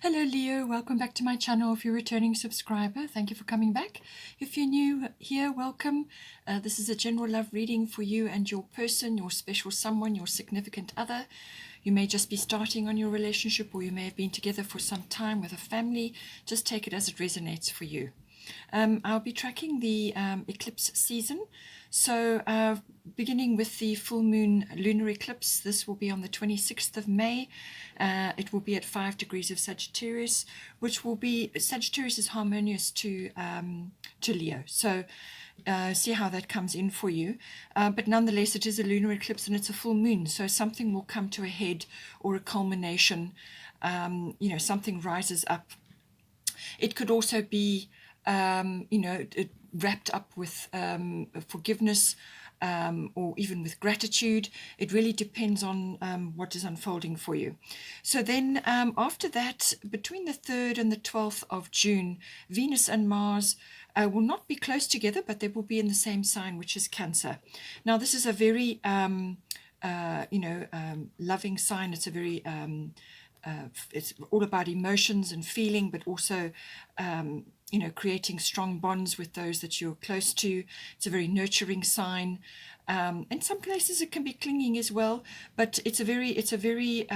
Hello Leo, welcome back to my channel. If you're a returning subscriber, thank you for coming back. If you're new here, welcome. This is a general love reading for you and your person, your special someone, your significant other. You may just be starting on your relationship, or you may have been together for some time with a family. Just take it as it resonates for you. I'll be tracking the eclipse season. So beginning with the full moon lunar eclipse, this will be on the 26th of May. It will be at 5 degrees of Sagittarius, which will be, Sagittarius is harmonious to Leo. So see how that comes in for you. But nonetheless, it is a lunar eclipse and it's a full moon. So something will come to a head or a culmination. Something rises up. It could also be wrapped up with forgiveness or even with gratitude. It really depends on what is unfolding for you. So then after that, between the 3rd and the 12th of June, Venus and Mars will not be close together, but they will be in the same sign, which is Cancer. Now, this is a very, loving sign. It's a very... it's all about emotions and feeling, but also creating strong bonds with those that you're close to. It's a very nurturing sign. In some places it can be clinging as well, but it's a very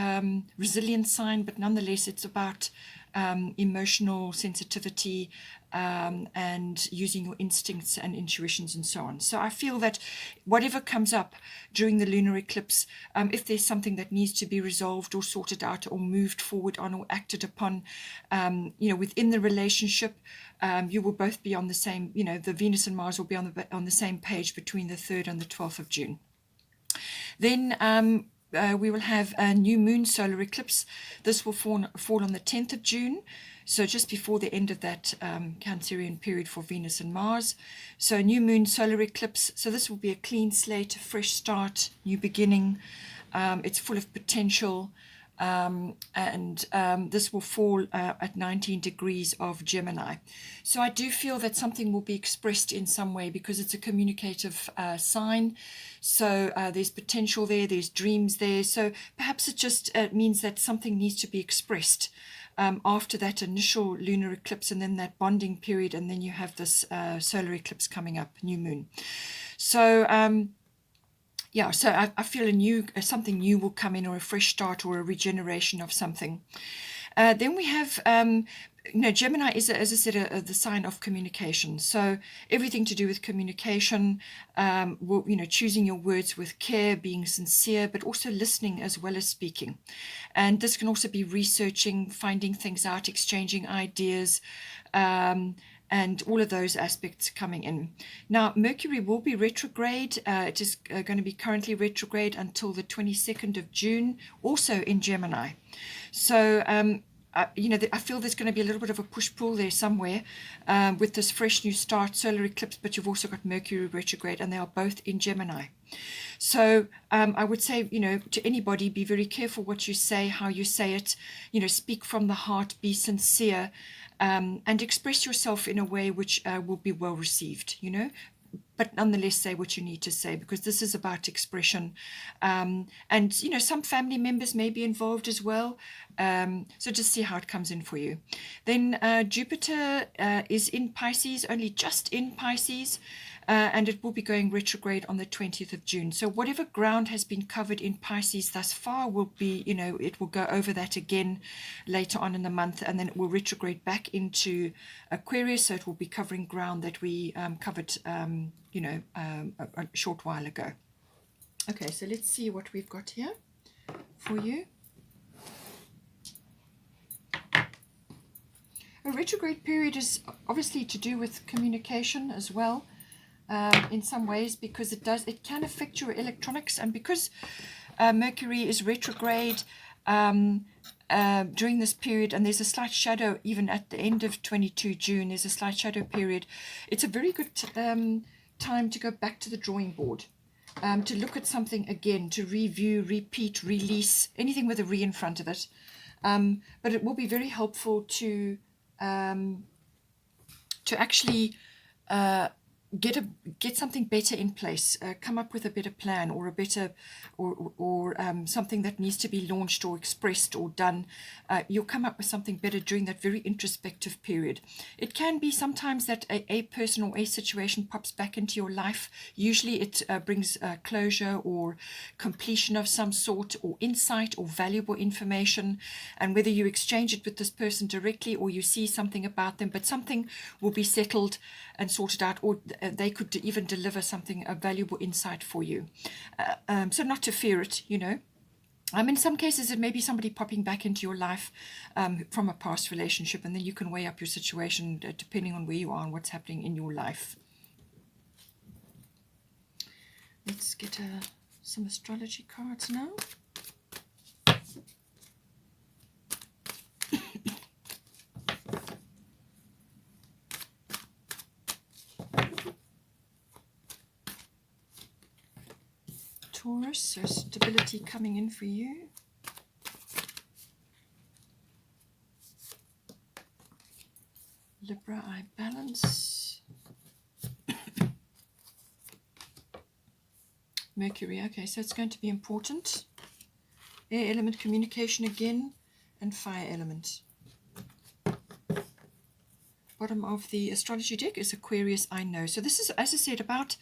resilient sign. But nonetheless, it's about emotional sensitivity and using your instincts and intuitions and so on. So I feel that whatever comes up during the lunar eclipse, if there's something that needs to be resolved or sorted out or moved forward on or acted upon, within the relationship, you will both be on the same, the Venus and Mars will be on the same page between the 3rd and the 12th of June. Then we will have a new moon solar eclipse. This will fall on the 10th of June. So just before the end of that Cancerian period for Venus and Mars. So new moon solar eclipse. So this will be a clean slate, a fresh start, new beginning. It's full of potential. And this will fall at 19 degrees of Gemini. So I do feel that something will be expressed in some way because it's a communicative sign. So there's potential there, there's dreams there. So perhaps it just means that something needs to be expressed after that initial lunar eclipse and then that bonding period, and then you have this solar eclipse coming up, new moon. So so I feel something new will come in, or a fresh start, or a regeneration of something. Then we have, Gemini is, as I said, the sign of communication. So everything to do with communication, choosing your words with care, being sincere, but also listening as well as speaking. And this can also be researching, finding things out, exchanging ideas, and all of those aspects coming in. Now, Mercury will be retrograde. It is going to be currently retrograde until the 22nd of June, also in Gemini. So, I feel there's going to be a little bit of a push-pull there somewhere with this fresh new start, solar eclipse, but you've also got Mercury retrograde, and they are both in Gemini. So I would say, to anybody, be very careful what you say, how you say it, speak from the heart, be sincere, and express yourself in a way which will be well received, but nonetheless say what you need to say, because this is about expression. And, some family members may be involved as well. So just see how it comes in for you. Then Jupiter is in Pisces, only just in Pisces. And it will be going retrograde on the 20th of June. So whatever ground has been covered in Pisces thus far will be, it will go over that again later on in the month, and then it will retrograde back into Aquarius. So it will be covering ground that we covered, a short while ago. Okay, so let's see what we've got here for you. A retrograde period is obviously to do with communication as well. In some ways, because it can affect your electronics, and because Mercury is retrograde during this period, and there's a slight shadow even at the end of 22 June, there's a slight shadow period. It's a very good time to go back to the drawing board, to look at something again, to review, repeat, release, anything with a re in front of it. But it will be very helpful to actually get something better in place, come up with a better plan, or a better, or something that needs to be launched or expressed or done. You'll come up with something better during that very introspective period. It can be sometimes that a person or a situation pops back into your life. Usually it brings closure or completion of some sort, or insight or valuable information, and whether you exchange it with this person directly or you see something about them, but something will be settled and sorted out, or they could even deliver something, a valuable insight for you. So not to fear it, you know. In some cases, it may be somebody popping back into your life from a past relationship, and then you can weigh up your situation depending on where you are and what's happening in your life. Let's get some astrology cards now. Taurus, so stability coming in for you. Libra, I balance. Mercury, okay, so it's going to be important. Air element, communication again, and fire element. Bottom of the astrology deck is Aquarius, I know. So this is, as I said, about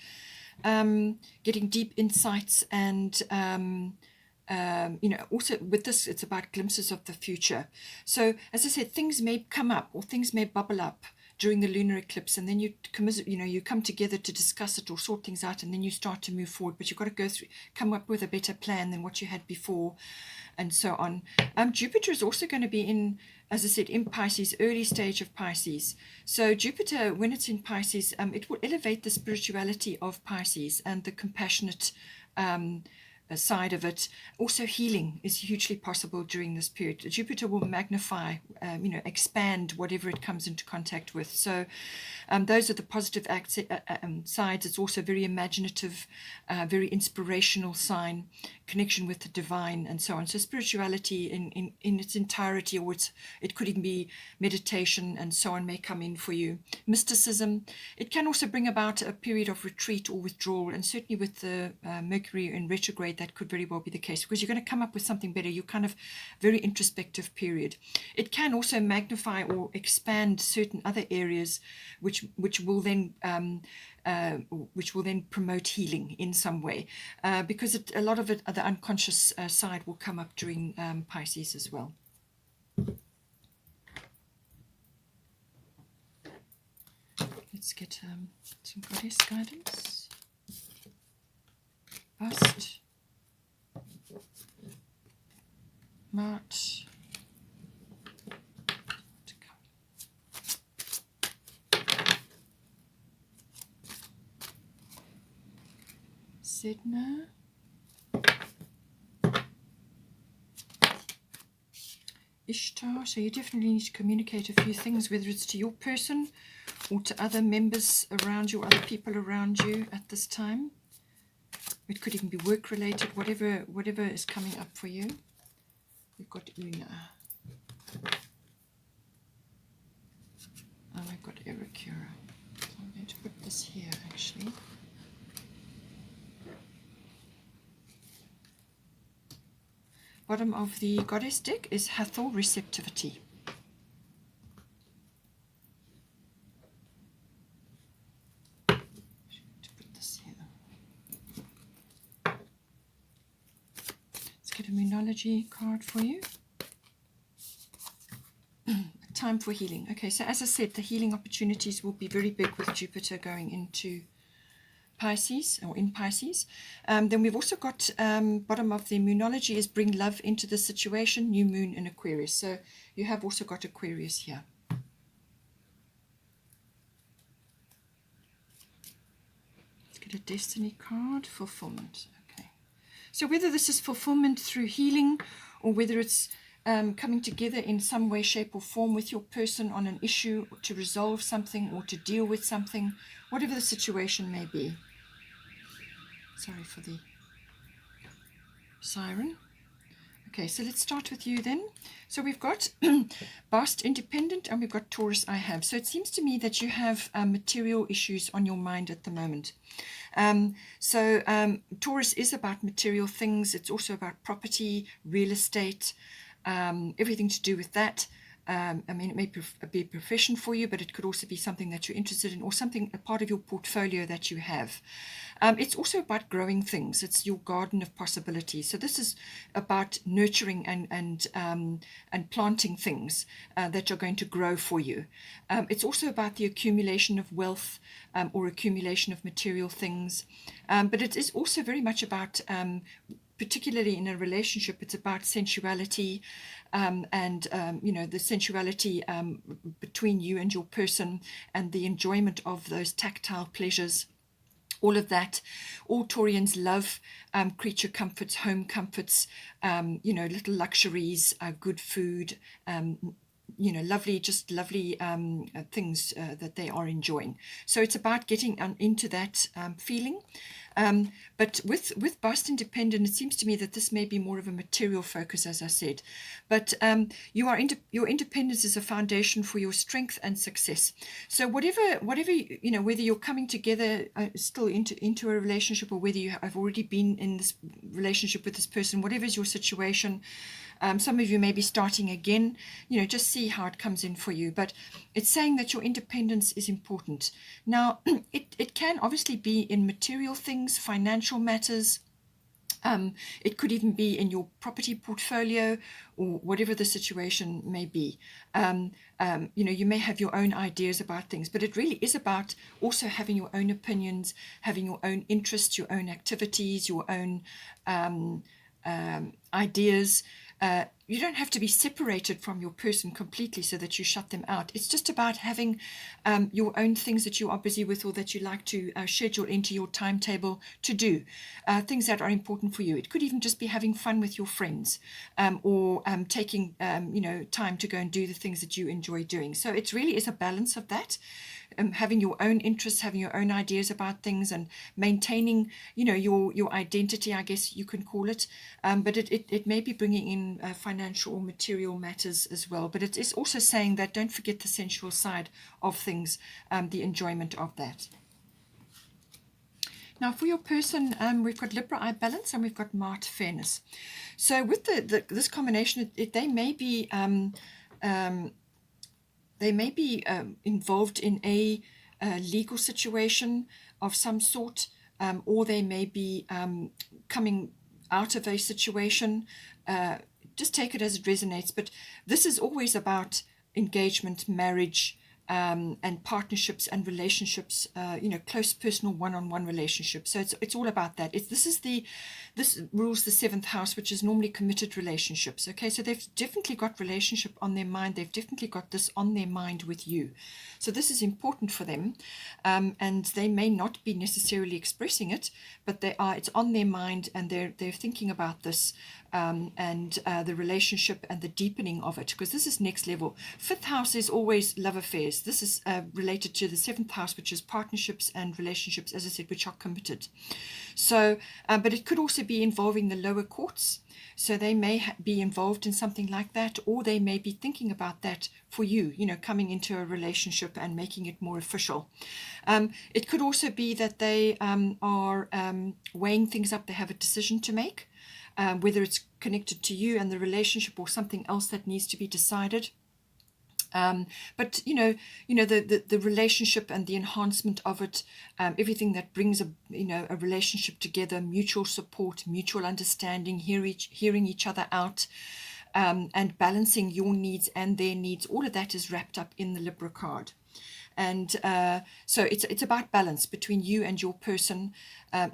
getting deep insights, and you know, also with this, it's about glimpses of the future. So as I said, things may come up or things may bubble up during the lunar eclipse, and then you come together to discuss it or sort things out, and then you start to move forward. But you've got to come up with a better plan than what you had before, and so on. Jupiter is also going to be in, as I said, in Pisces, early stage of Pisces. So Jupiter, when it's in Pisces, it will elevate the spirituality of Pisces and the compassionate side of it. Also, healing is hugely possible during this period. Jupiter will magnify, expand whatever it comes into contact with. So those are the positive sides. It's also very imaginative, very inspirational sign, connection with the divine, and so on. So spirituality in its entirety, or it could even be meditation and so on, may come in for you. Mysticism, it can also bring about a period of retreat or withdrawal, and certainly with the Mercury in retrograde, that could very well be the case, because you're going to come up with something better. You're kind of very introspective period. It can also magnify or expand certain other areas, which will then promote healing in some way, because a lot of it, the unconscious side, will come up during Pisces as well. Let's get some goddess guidance. Bust, March, Sedna, Ishtar. So you definitely need to communicate a few things, whether it's to your person or to other members around you, other people around you at this time. It could even be work related, whatever is coming up for you. We've got Una. And we've got Ericura. So I'm going to put this here actually. Bottom of the goddess deck is Hathor, receptivity. To put this here. Let's get a Moonology card for you. Time for healing. Okay, so as I said, the healing opportunities will be very big with Jupiter going into Pisces, or in Pisces. Then we've also got bottom of the Moonology is bring love into the situation, new moon in Aquarius. So you have also got Aquarius here. Let's get a destiny card, fulfillment. Okay, so whether this is fulfillment through healing, or whether it's coming together in some way, shape or form with your person on an issue to resolve something or to deal with something, whatever the situation may be. Sorry for the siren. Okay, so let's start with you then. So we've got Bast Independent and we've got Taurus I have. So it seems to me that you have material issues on your mind at the moment. Taurus is about material things. It's also about property, real estate, everything to do with that. I mean, it may be a profession for you, but it could also be something that you're interested in or something, a part of your portfolio that you have. It's also about growing things. It's your garden of possibilities. So this is about nurturing and planting things that are going to grow for you. It's also about the accumulation of wealth or accumulation of material things. But it is also very much about particularly in a relationship, it's about sensuality and the sensuality between you and your person and the enjoyment of those tactile pleasures. All of that. All Taurians love creature comforts, home comforts, little luxuries, good food, lovely things that they are enjoying. So it's about getting into that feeling. But with Bast Independent, it seems to me that this may be more of a material focus, as I said. But your independence is a foundation for your strength and success. So whatever whether you're coming together still into a relationship or whether you have already been in this relationship with this person, whatever is your situation. Some of you may be starting again, just see how it comes in for you. But it's saying that your independence is important. Now, it can obviously be in material things, financial matters. It could even be in your property portfolio or whatever the situation may be. You may have your own ideas about things, but it really is about also having your own opinions, having your own interests, your own activities, your own ideas. You don't have to be separated from your person completely so that you shut them out. It's just about having your own things that you are busy with or that you like to schedule into your timetable to do, things that are important for you. It could even just be having fun with your friends or taking time to go and do the things that you enjoy doing. So it really is a balance of that. Having your own interests, having your own ideas about things, and maintaining, your identity, I guess you can call it. But it may be bringing in financial or material matters as well. But it is also saying that don't forget the sensual side of things, the enjoyment of that. Now, for your person, we've got Libra eye balance and we've got Mart fairness. So with this combination, they may be involved in a legal situation of some sort, or they may be coming out of a situation. Just take it as it resonates. But this is always about engagement, marriage, and partnerships and relationships, close personal one-on-one relationships. So it's all about that. This rules the 7th house, which is normally committed relationships. Okay, so they've definitely got relationship on their mind. They've definitely got this on their mind with you. So this is important for them, and they may not be necessarily expressing it, but it's on their mind, and they're thinking about this and the relationship and the deepening of it, because this is next level. 5th house is always love affairs. This is related to the 7th house, which is partnerships and relationships, as I said, which are committed. So, but it could also be involving the lower courts. So they may be involved in something like that, or they may be thinking about that for you, coming into a relationship and making it more official. It could also be that they are weighing things up. They have a decision to make, whether it's connected to you and the relationship or something else that needs to be decided. But the relationship and the enhancement of it, everything that brings a relationship together, mutual support, mutual understanding, hearing each other out, and balancing your needs and their needs, all of that is wrapped up in the Libra card. And so it's about balance between you and your person.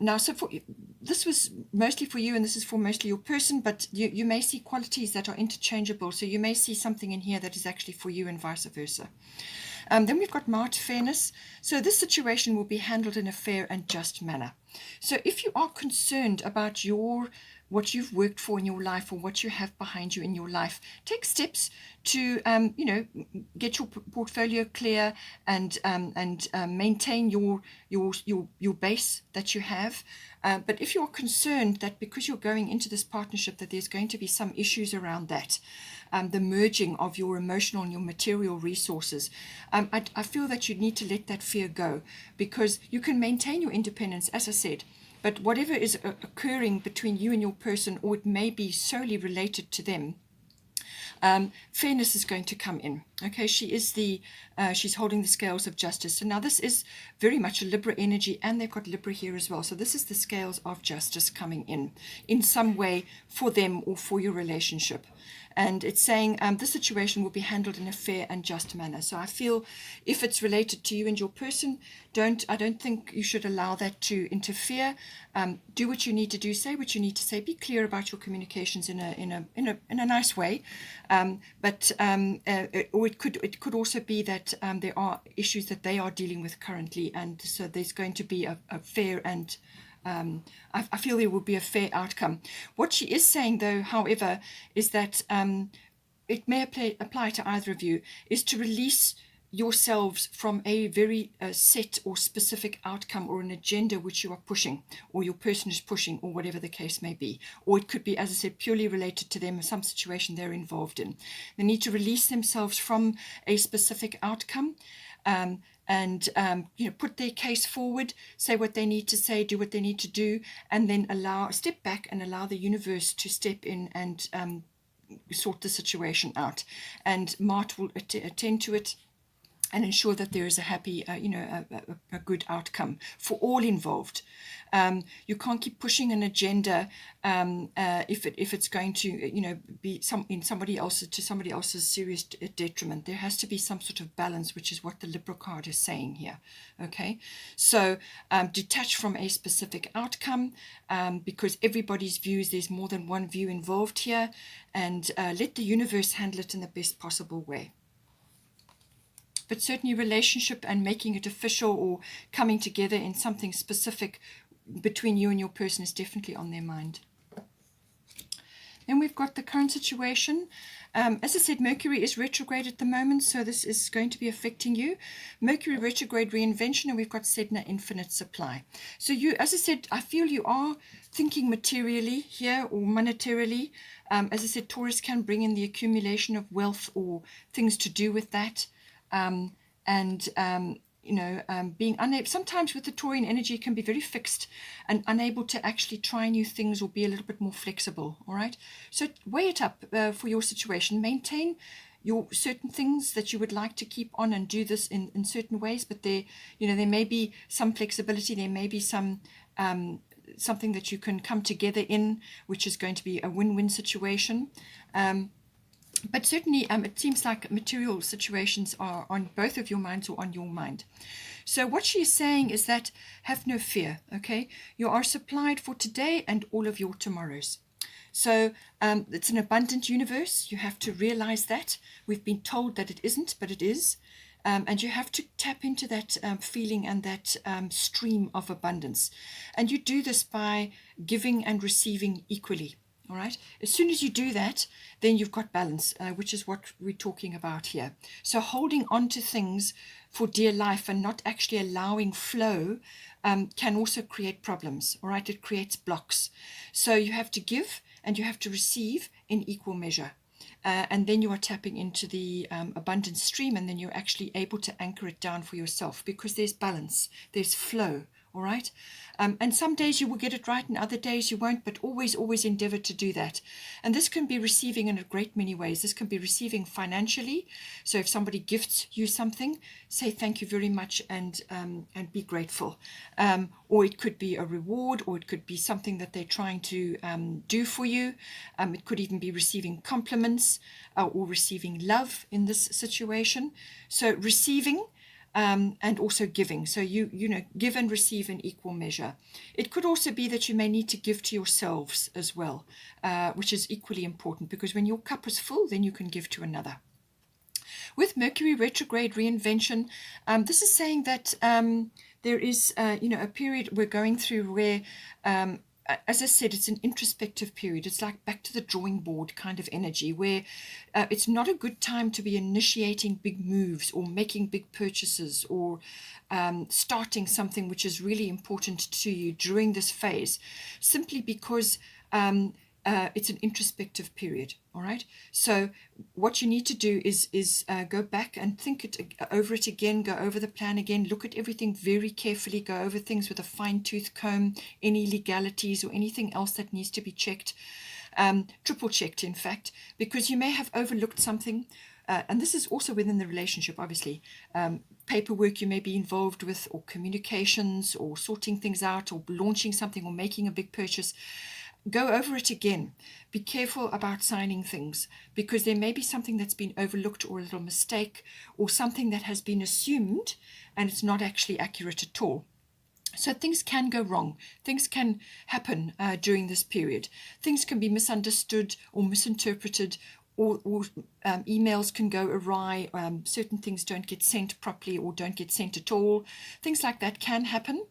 Now, so this was mostly for you, and this is for mostly your person, but you may see qualities that are interchangeable. So you may see something in here that is actually for you and vice versa. Then we've got Mart fairness. So this situation will be handled in a fair and just manner. So if you are concerned about your what you've worked for in your life or what you have behind you in your life. Take steps to, get your portfolio clear and maintain your base that you have. But if you're concerned that because you're going into this partnership that there's going to be some issues around that, the merging of your emotional and your material resources, I feel that you need to let that fear go, because you can maintain your independence, as I said, but whatever is occurring between you and your person, or it may be solely related to them, fairness is going to come in. Okay, she's holding the scales of justice. So now this is very much a Libra energy, and they've got Libra here as well. So this is the scales of justice coming in some way for them or for your relationship. And it's saying the situation will be handled in a fair and just manner. So I feel if it's related to you and your person, I don't think you should allow that to interfere. Do what you need to do, say what you need to say, be clear about your communications in a nice way. Or it could also be that there are issues that they are dealing with currently, and so there's going to be a fair and I feel there will be a fair outcome. What she is saying, though, however, is that it may apply to either of you, is to release yourselves from a very set or specific outcome or an agenda which you are pushing, or your person is pushing, or whatever the case may be. Or it could be, as I said, purely related to them or some situation they're involved in. They need to release themselves from a specific outcome. And put their case forward, say what they need to say, do what they need to do, and then step back and allow the universe to step in and sort the situation out. And Mart will attend to it and ensure that there is a happy, a good outcome for all involved. You can't keep pushing an agenda if it's going to, be to somebody else's serious detriment. There has to be some sort of balance, which is what the Libra card is saying here. Okay, so detach from a specific outcome because everybody's views. There's more than one view involved here, and let the universe handle it in the best possible way. But certainly relationship and making it official or coming together in something specific between you and your person is definitely on their mind. Then we've got the current situation. As I said, Mercury is retrograde at the moment, so this is going to be affecting you. Mercury retrograde reinvention, and we've got Sedna infinite supply. So you, as I said, I feel you are thinking materially here or monetarily. As I said, Taurus can bring in the accumulation of wealth or things to do with that. Being unable, sometimes with the Taurian energy can be very fixed and unable to actually try new things or be a little bit more flexible. All right, so weigh it up for your situation. Maintain your certain things that you would like to keep on and do this in certain ways, but there may be some flexibility. There may be some something that you can come together in, which is going to be a win-win situation. But certainly it seems like material situations are on both of your minds or on your mind. So what she's saying is that have no fear, okay? You are supplied for today and all of your tomorrows. So it's an abundant universe. You have to realize that. We've been told that it isn't, but it is. And you have to tap into that feeling and that stream of abundance. And you do this by giving and receiving equally. All right. As soon as you do that, then you've got balance, which is what we're talking about here. So holding on to things for dear life and not actually allowing flow can also create problems. All right. It creates blocks. So you have to give and you have to receive in equal measure. And then you are tapping into the abundant stream, and then you're actually able to anchor it down for yourself because there's balance, there's flow. All right. And some days you will get it right and other days you won't, but always endeavor to do that. And this can be receiving in a great many ways. This can be receiving financially. So if somebody gifts you something, say thank you very much and be grateful. Or it could be a reward, or it could be something that they're trying to do for you. It could even be receiving compliments or receiving love in this situation. So receiving and also giving. So you give and receive in equal measure. It could also be that you may need to give to yourselves as well, which is equally important, because when your cup is full, then you can give to another. With Mercury retrograde reinvention, this is saying that there is a period we're going through where as I said, it's an introspective period. It's like back to the drawing board kind of energy where it's not a good time to be initiating big moves or making big purchases or starting something which is really important to you during this phase, simply because it's an introspective period. All right. So what you need to do is go back and think over it again, go over the plan again, look at everything very carefully, go over things with a fine-tooth comb, any legalities or anything else that needs to be checked, triple checked, in fact, because you may have overlooked something. And this is also within the relationship, obviously. Paperwork you may be involved with, or communications, or sorting things out, or launching something, or making a big purchase. Go over it again. Be careful about signing things, because there may be something that's been overlooked, or a little mistake, or something that has been assumed and it's not actually accurate at all. So things can go wrong. Things can happen during this period. Things can be misunderstood or misinterpreted, or emails can go awry. Certain things don't get sent properly or don't get sent at all. Things like that can happen.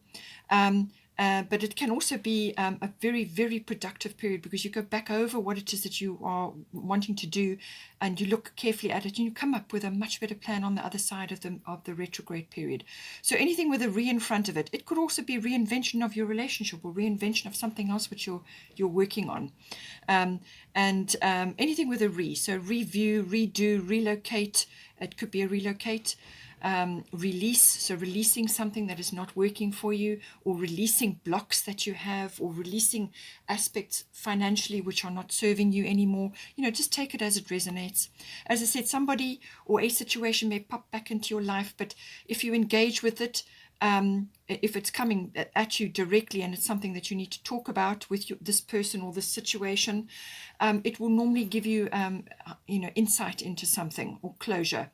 But it can also be a very, very productive period, because you go back over what it is that you are wanting to do, and you look carefully at it, and you come up with a much better plan on the other side of the retrograde period. So anything with a re in front of it, it could also be reinvention of your relationship, or reinvention of something else which you're working on, and anything with a re. So review, redo, relocate. It could be a relocate. Release, so releasing something that is not working for you, or releasing blocks that you have, or releasing aspects financially which are not serving you anymore. Just take it as it resonates. As I said, somebody or a situation may pop back into your life, but if you engage with it, if it's coming at you directly and it's something that you need to talk about with this person or this situation, it will normally give you insight into something, or closure.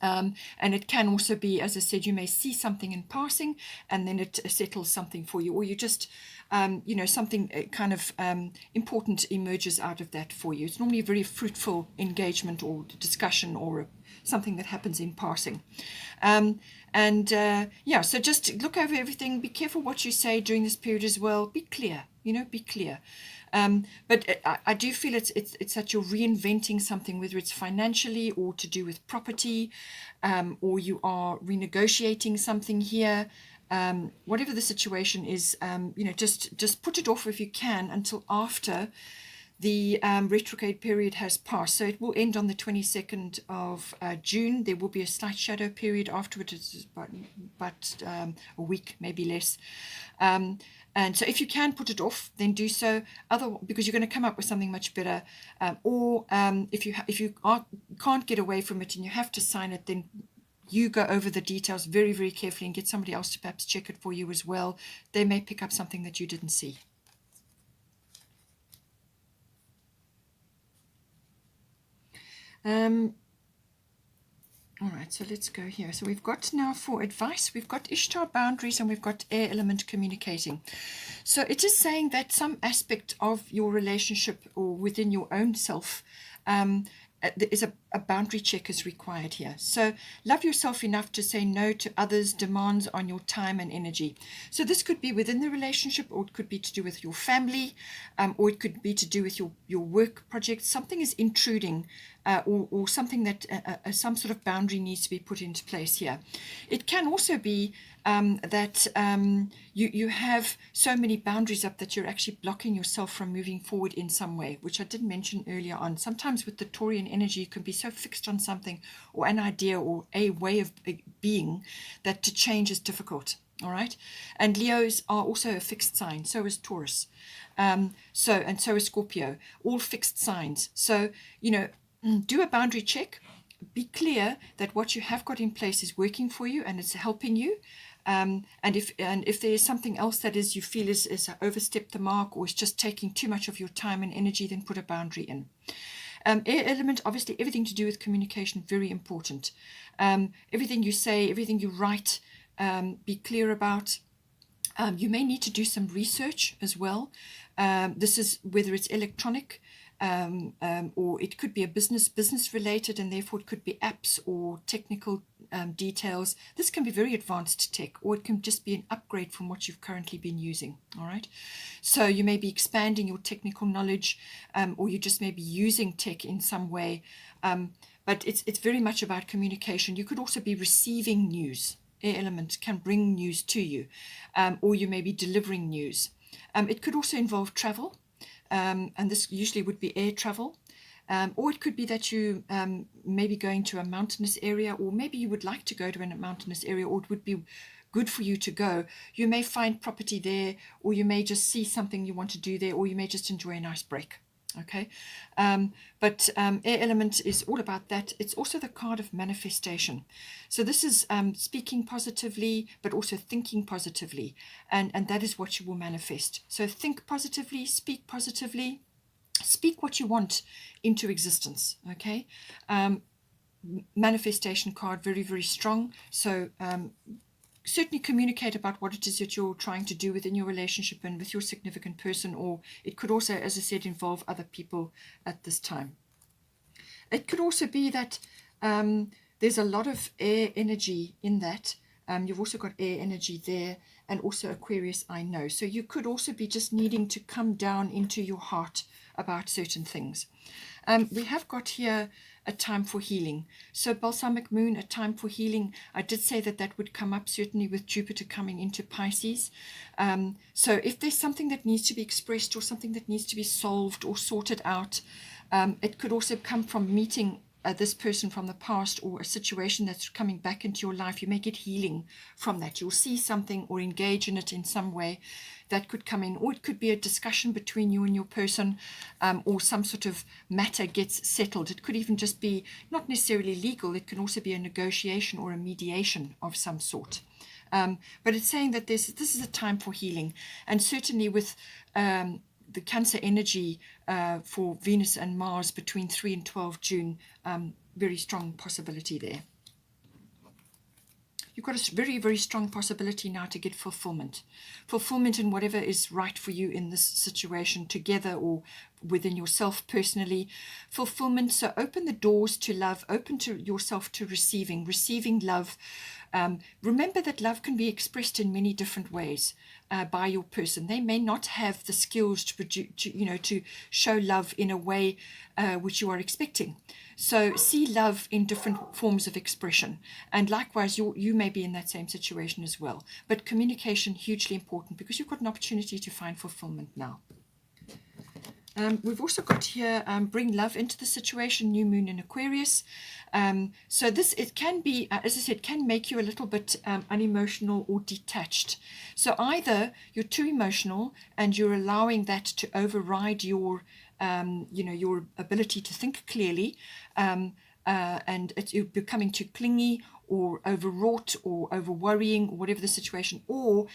And it can also be, as I said, you may see something in passing, and then it settles something for you, or you just, something kind of important emerges out of that for you. It's normally a very fruitful engagement or discussion, or something that happens in passing. So just look over everything. Be careful what you say during this period as well. Be clear, be clear. But I do feel it's that you're reinventing something, whether it's financially or to do with property, or you are renegotiating something here. Whatever the situation is, just put it off if you can until after the retrograde period has passed. So it will end on the 22nd of June. There will be a slight shadow period afterwards. It's about a week, maybe less. And so if you can put it off, then do so. Because you're going to come up with something much better. If you can't get away from it and you have to sign it, then you go over the details very, very carefully and get somebody else to perhaps check it for you as well. They may pick up something that you didn't see. All right, so let's go here. So we've got now for advice, we've got Ishtar boundaries, and we've got air element communicating. So it is saying that some aspect of your relationship or within your own self, there is a boundary check is required here. So love yourself enough to say no to others' demands on your time and energy. So this could be within the relationship, or it could be to do with your family, or it could be to do with your work project. Something is intruding, or something that some sort of boundary needs to be put into place here. It can also be that you have so many boundaries up that you're actually blocking yourself from moving forward in some way, which I did mention earlier on. Sometimes with the Taurian energy, you can be so fixed on something or an idea or a way of being that to change is difficult. All right. And Leos are also a fixed sign. So is Taurus. So is Scorpio. All fixed signs. So, do a boundary check. Be clear that what you have got in place is working for you and it's helping you. And if there is something else that is you feel is overstepped the mark, or is just taking too much of your time and energy, then put a boundary in. Air element, obviously everything to do with communication, very important. Everything you say, everything you write, be clear about. You may need to do some research as well. This is whether it's electronic, or it could be a business related, and therefore it could be apps or technical details. This can be very advanced tech, or it can just be an upgrade from what you've currently been using. All right, so you may be expanding your technical knowledge, or you just may be using tech in some way, but it's very much about communication. You could also be receiving news. Air element can bring news to you, or you may be delivering news. It could also involve travel, and this usually would be air travel. Or it could be that you may be going to a mountainous area, or maybe you would like to go to a mountainous area, or it would be good for you to go. You may find property there, or you may just see something you want to do there, or you may just enjoy a nice break. Okay, but air element is all about that. It's also the card of manifestation. So this is speaking positively, but also thinking positively, and that is what you will manifest. So think positively, speak positively, speak what you want into existence. Okay, manifestation card, very, very strong. So certainly communicate about what it is that you're trying to do within your relationship and with your significant person, or it could also, as I said, involve other people at this time. It could also be that there's a lot of air energy in that. You've also got air energy there, and also Aquarius, I know. So you could also be just needing to come down into your heart about certain things. We have got here a time for healing. So balsamic moon, a time for healing. I did say that that would come up certainly with Jupiter coming into Pisces. So if there's something that needs to be expressed, or something that needs to be solved or sorted out, it could also come from meeting this person from the past, or a situation that's coming back into your life. You may get healing from that. You'll see something or engage in it in some way that could come in, or it could be a discussion between you and your person, or some sort of matter gets settled. It could even just be not necessarily legal. It can also be a negotiation or a mediation of some sort. But it's saying that this is a time for healing, and certainly with the Cancer energy for Venus and Mars between 3 and 12 June, very strong possibility there. You've got a very, very strong possibility now to get fulfillment. Fulfillment in whatever is right for you in this situation, together or within yourself personally. Fulfillment, so open the doors to love, open to yourself to receiving love. Remember that love can be expressed in many different ways by your person. They may not have the skills to show love in a way which you are expecting. So see love in different forms of expression, and likewise you may be in that same situation as well. But communication, hugely important, because you've got an opportunity to find fulfillment now. We've also got here, bring love into the situation, new moon in Aquarius. So this, it can be, as I said, can make you a little bit unemotional or detached. So either you're too emotional and you're allowing that to override your, your ability to think clearly, and you're becoming too clingy or overwrought or over worrying, or whatever the situation, or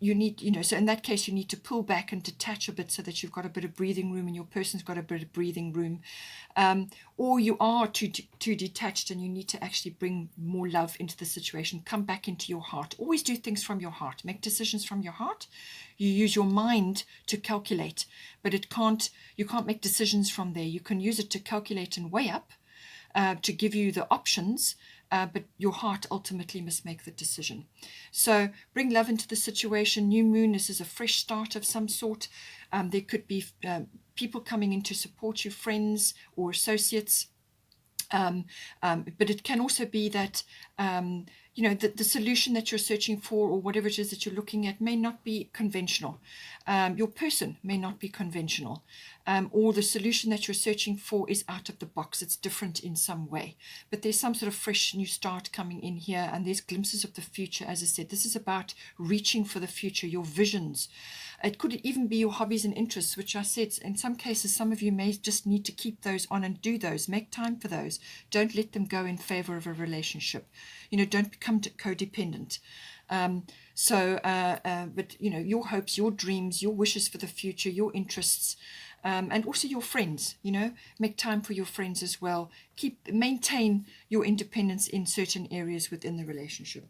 you need, so in that case, you need to pull back and detach a bit so that you've got a bit of breathing room and your person's got a bit of breathing room. Or you are too detached and you need to actually bring more love into the situation. Come back into your heart. Always do things from your heart. Make decisions from your heart. You use your mind to calculate, but you can't make decisions from there. You can use it to calculate and weigh up, to give you the options, but your heart ultimately must make the decision. So bring love into the situation. New moon, this is a fresh start of some sort. There could be people coming in to support you, friends or associates. But it can also be that, the solution that you're searching for, or whatever it is that you're looking at, may not be conventional. Your person may not be conventional. Or the solution that you're searching for is out of the box. It's different in some way. But there's some sort of fresh new start coming in here, and there's glimpses of the future. As I said, this is about reaching for the future, your visions. It could even be your hobbies and interests, which I said, in some cases, some of you may just need to keep those on and do those. Make time for those. Don't let them go in favor of a relationship. Don't become codependent. But your hopes, your dreams, your wishes for the future, your interests, and also your friends, make time for your friends as well. Maintain your independence in certain areas within the relationship.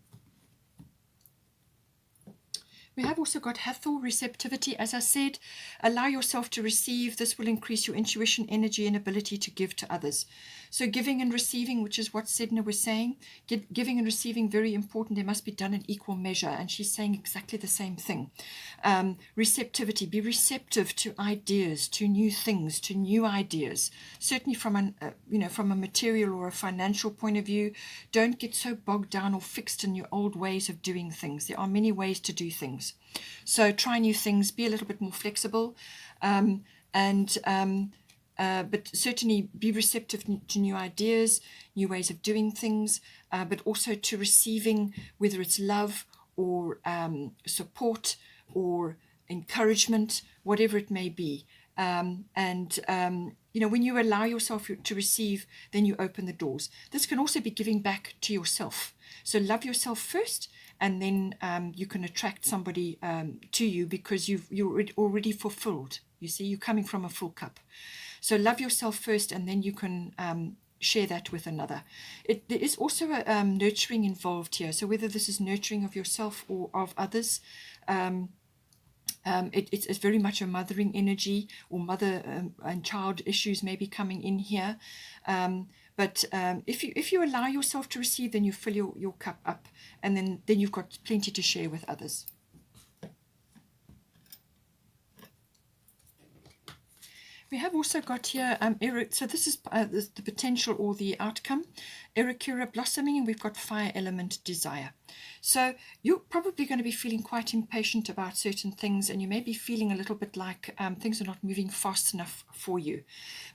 We have also got Hathor receptivity. As I said, allow yourself to receive. This will increase your intuition, energy, and ability to give to others. So giving and receiving, which is what Sedna was saying, giving and receiving, very important. They must be done in equal measure. And she's saying exactly the same thing. Receptivity, be receptive to ideas, to new things, to new ideas. Certainly from from a material or a financial point of view, don't get so bogged down or fixed in your old ways of doing things. There are many ways to do things. So try new things, be a little bit more flexible, but certainly be receptive to new ideas, new ways of doing things, but also to receiving, whether it's love or support or encouragement, whatever it may be. When you allow yourself to receive, then you open the doors. This can also be giving back to yourself. So love yourself first, and then you can attract somebody to you because you're already fulfilled. You see, you're coming from a full cup. So love yourself first, and then you can share that with another. There is also a nurturing involved here. So whether this is nurturing of yourself or of others, it's very much a mothering energy, or mother and child issues may be coming in here. But if you allow yourself to receive, then you fill your cup up, and then you've got plenty to share with others. We have also got here Eric. So this is the potential or the outcome. Erikura blossoming, and we've got fire element desire. So you're probably going to be feeling quite impatient about certain things, and you may be feeling a little bit like things are not moving fast enough for you.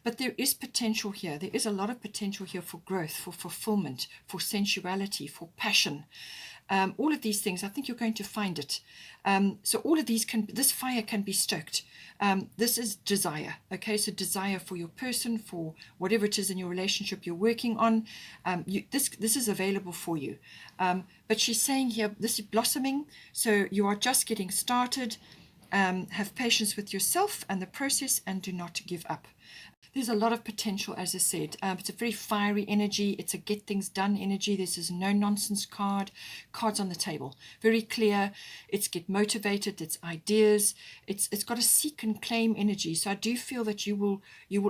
But there is potential here. There is a lot of potential here for growth, for fulfillment, for sensuality, for passion. All of these things, I think you're going to find it. So all of these this fire can be stoked. This is desire, okay? So desire for your person, for whatever it is in your relationship you're working on. This is available for you. But she's saying here, this is blossoming. So you are just getting started. Have patience with yourself and the process, and do not give up. There's a lot of potential, as I said. It's a very fiery energy. It's a get things done energy. This is no nonsense card. Cards on the table. Very clear. It's get motivated. It's ideas. It's got a seek and claim energy. So I do feel that you will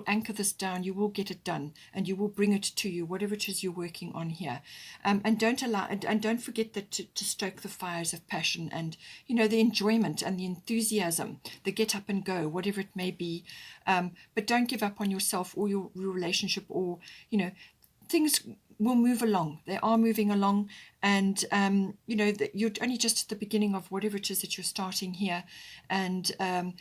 anchor this down. You will get it done, and you will bring it to you, whatever it is you're working on here. And don't forget that to stoke the fires of passion and the enjoyment and the enthusiasm, the get up and go, whatever it may be. But don't give up on yourself or your relationship, or things will move along. They are moving along, and you're only just at the beginning of whatever it is that you're starting here. And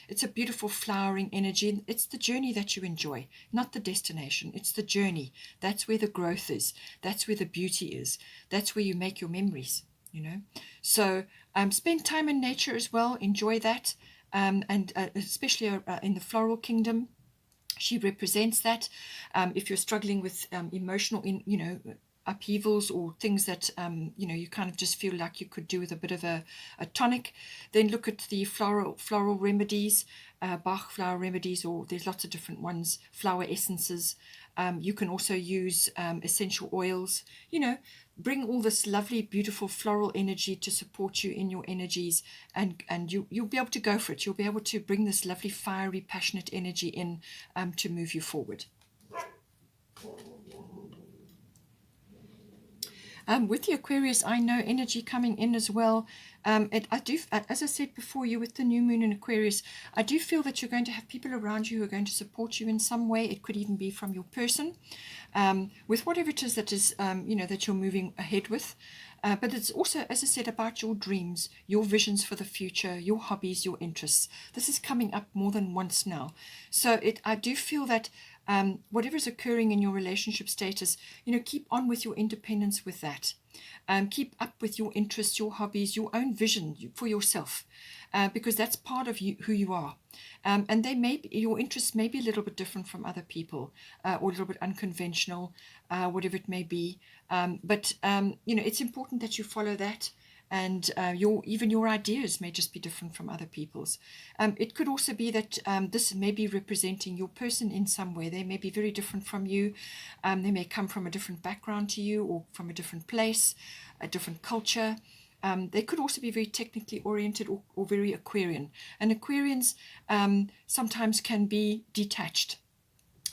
it's a beautiful flowering energy. It's the journey that you enjoy, not the destination. It's the journey. That's where the growth is. That's where the beauty is. That's where you make your memories. So spend time in nature as well. Enjoy that. And especially in the floral kingdom, she represents that. If you're struggling with emotional, upheavals, or things that you kind of just feel like you could do with a bit of a tonic, then look at the floral remedies, Bach flower remedies, or there's lots of different ones, flower essences. You can also use essential oils. Bring all this lovely, beautiful floral energy to support you in your energies, and you'll be able to go for it. You'll be able to bring this lovely, fiery, passionate energy in to move you forward. With the Aquarius, I know energy coming in as well. I do, as I said before, you with the new moon in Aquarius, I do feel that you're going to have people around you who are going to support you in some way. It could even be from your person, with whatever it is that is, that you're moving ahead with. But it's also, as I said, about your dreams, your visions for the future, your hobbies, your interests. This is coming up more than once now. So I do feel that whatever is occurring in your relationship status, keep on with your independence with that. Keep up with your interests, your hobbies, your own vision for yourself, because that's part of you, who you are. And your interests may be a little bit different from other people, or a little bit unconventional, whatever it may be. But it's important that you follow that. And even your ideas may just be different from other people's. It could also be that this may be representing your person in some way. They may be very different from you. They may come from a different background to you, or from a different place, a different culture. They could also be very technically oriented or very Aquarian. And Aquarians sometimes can be detached.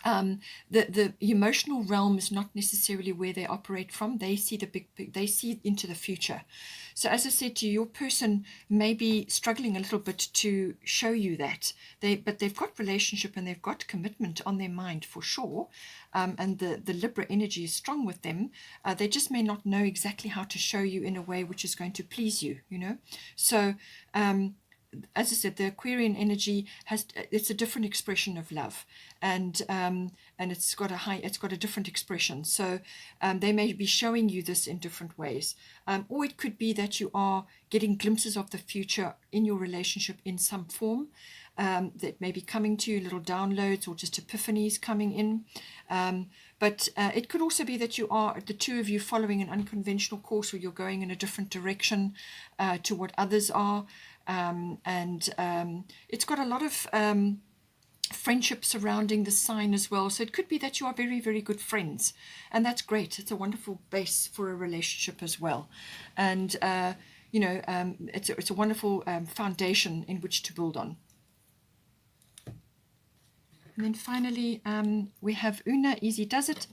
The emotional realm is not necessarily where they operate from. They see they see into the future. So as I said to you, your person may be struggling a little bit to show you that but they've got relationship and they've got commitment on their mind for sure. And the Libra energy is strong with them. They just may not know exactly how to show you in a way which is going to please you, you know. So as I said, the Aquarian energy it's a different expression of love, and it's got a different expression. So they may be showing you this in different ways, or it could be that you are getting glimpses of the future in your relationship in some form. That may be coming to you, little downloads or just epiphanies coming in. But it could also be that you are, the two of you, following an unconventional course, or you're going in a different direction to what others are. It's got a lot of friendship surrounding the sign as well. So it could be that you are very, very good friends. And that's great. It's a wonderful base for a relationship as well. And, it's a wonderful foundation in which to build on. And then finally, we have Una, easy does it.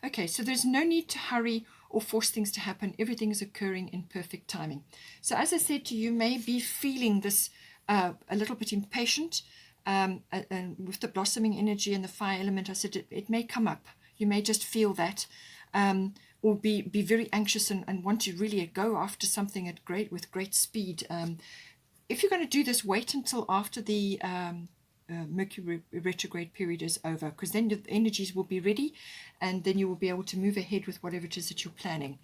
Okay, so there's no need to hurry or force things to happen. Everything is occurring in perfect timing. So as I said to you, may be feeling this a little bit impatient with the blossoming energy and the fire element. I said it may come up. You may just feel that, or be very anxious and want to really go after something with great speed. If you're going to do this, wait until after the Mercury retrograde period is over, because then the energies will be ready and then you will be able to move ahead with whatever it is that you're planning.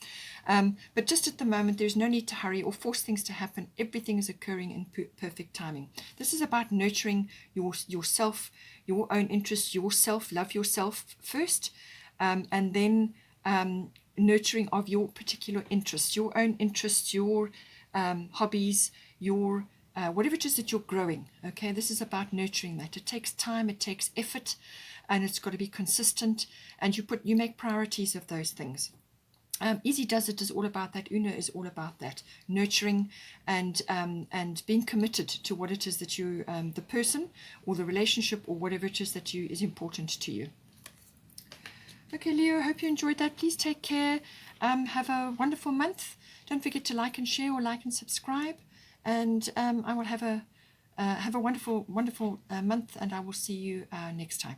But just at the moment, there's no need to hurry or force things to happen. Everything is occurring in perfect timing. This is about nurturing yourself, your own interests, yourself. Love yourself first, and then nurturing of your particular interests, your own interests, your hobbies, your whatever it is that you're growing. Okay, this is about nurturing that. It takes time, it takes effort, and it's got to be consistent, and you make priorities of those things. Easy Does It is all about that. Una is all about that, nurturing and being committed to what it is that you, the person or the relationship or whatever it is that is important to you. Okay, Leo, I hope you enjoyed that. Please take care. Have a wonderful month. Don't forget to like and share, or like and subscribe. And I will have a wonderful month, and I will see you next time.